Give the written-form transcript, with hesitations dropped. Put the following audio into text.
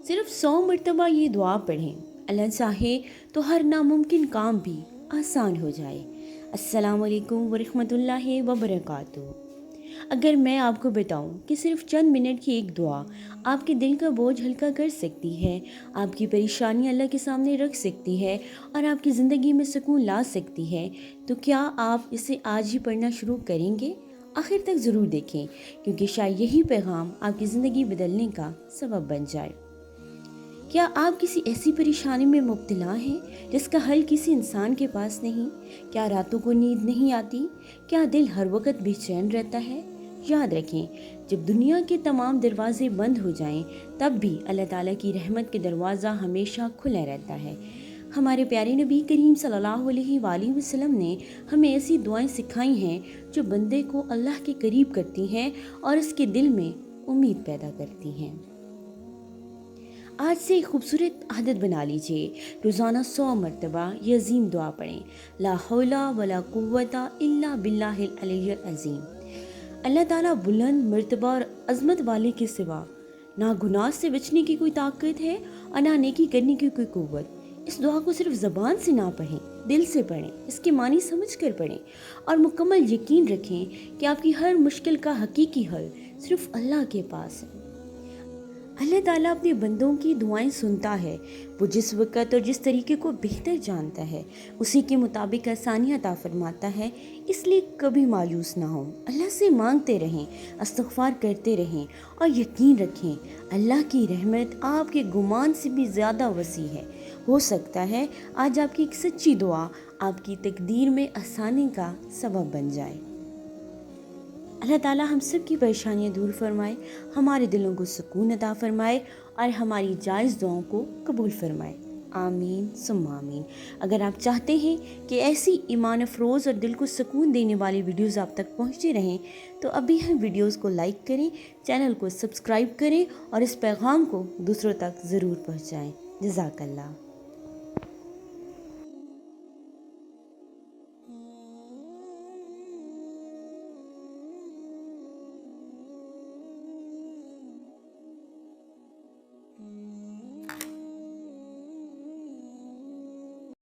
صرف 100 مرتبہ یہ دعا پڑھیں، اللہ چاہے تو ہر ناممکن کام بھی آسان ہو جائے۔ السلام علیکم ورحمۃ اللہ وبرکاتہ۔ اگر میں آپ کو بتاؤں کہ صرف چند منٹ کی ایک دعا آپ کے دل کا بوجھ ہلکا کر سکتی ہے، آپ کی پریشانی اللہ کے سامنے رکھ سکتی ہے اور آپ کی زندگی میں سکون لا سکتی ہے، تو کیا آپ اسے آج ہی پڑھنا شروع کریں گے؟ آخر تک ضرور دیکھیں، کیونکہ شاید یہی پیغام آپ کی زندگی بدلنے کا سبب بن جائے۔ کیا آپ کسی ایسی پریشانی میں مبتلا ہیں جس کا حل کسی انسان کے پاس نہیں؟ کیا راتوں کو نیند نہیں آتی؟ کیا دل ہر وقت بے چین رہتا ہے؟ یاد رکھیں، جب دنیا کے تمام دروازے بند ہو جائیں تب بھی اللہ تعالیٰ کی رحمت کے دروازہ ہمیشہ کھلا رہتا ہے۔ ہمارے پیارے نبی کریم صلی اللہ علیہ وآلہ وسلم نے ہمیں ایسی دعائیں سکھائی ہیں جو بندے کو اللہ کے قریب کرتی ہیں اور اس کے دل میں امید پیدا کرتی ہیں۔ آج سے ایک خوبصورت عادت بنا لیجئے، روزانہ 100 مرتبہ یہ عظیم دعا پڑھیں، لا حول ولا قوت الا باللہ العلی العظیم۔ اللہ تعالیٰ بلند مرتبہ اور عظمت والے کے سوا نہ گناہ سے بچنے کی کوئی طاقت ہے اور نہ نیکی کرنے کی کوئی قوت۔ اس دعا کو صرف زبان سے نہ پڑھیں، دل سے پڑھیں، اس کے معنی سمجھ کر پڑھیں اور مکمل یقین رکھیں کہ آپ کی ہر مشکل کا حقیقی حل صرف اللہ کے پاس ہے۔ اللہ تعالیٰ اپنے بندوں کی دعائیں سنتا ہے، وہ جس وقت اور جس طریقے کو بہتر جانتا ہے اسی کے مطابق آسانیاں عطا فرماتا ہے، اس لیے کبھی مایوس نہ ہوں، اللہ سے مانگتے رہیں، استغفار کرتے رہیں اور یقین رکھیں اللہ کی رحمت آپ کے گمان سے بھی زیادہ وسیع ہے۔ ہو سکتا ہے آج آپ کی ایک سچی دعا آپ کی تقدیر میں آسانی کا سبب بن جائے۔ اللہ تعالیٰ ہم سب کی پریشانیاں دور فرمائے، ہمارے دلوں کو سکون عطا فرمائے اور ہماری جائز دعاؤں کو قبول فرمائے۔ آمین ثم آمین۔ اگر آپ چاہتے ہیں کہ ایسی ایمان افروز اور دل کو سکون دینے والی ویڈیوز آپ تک پہنچتے رہیں تو ابھی ہم ویڈیوز کو لائک کریں، چینل کو سبسکرائب کریں اور اس پیغام کو دوسروں تک ضرور پہنچائیں۔ جزاک اللہ۔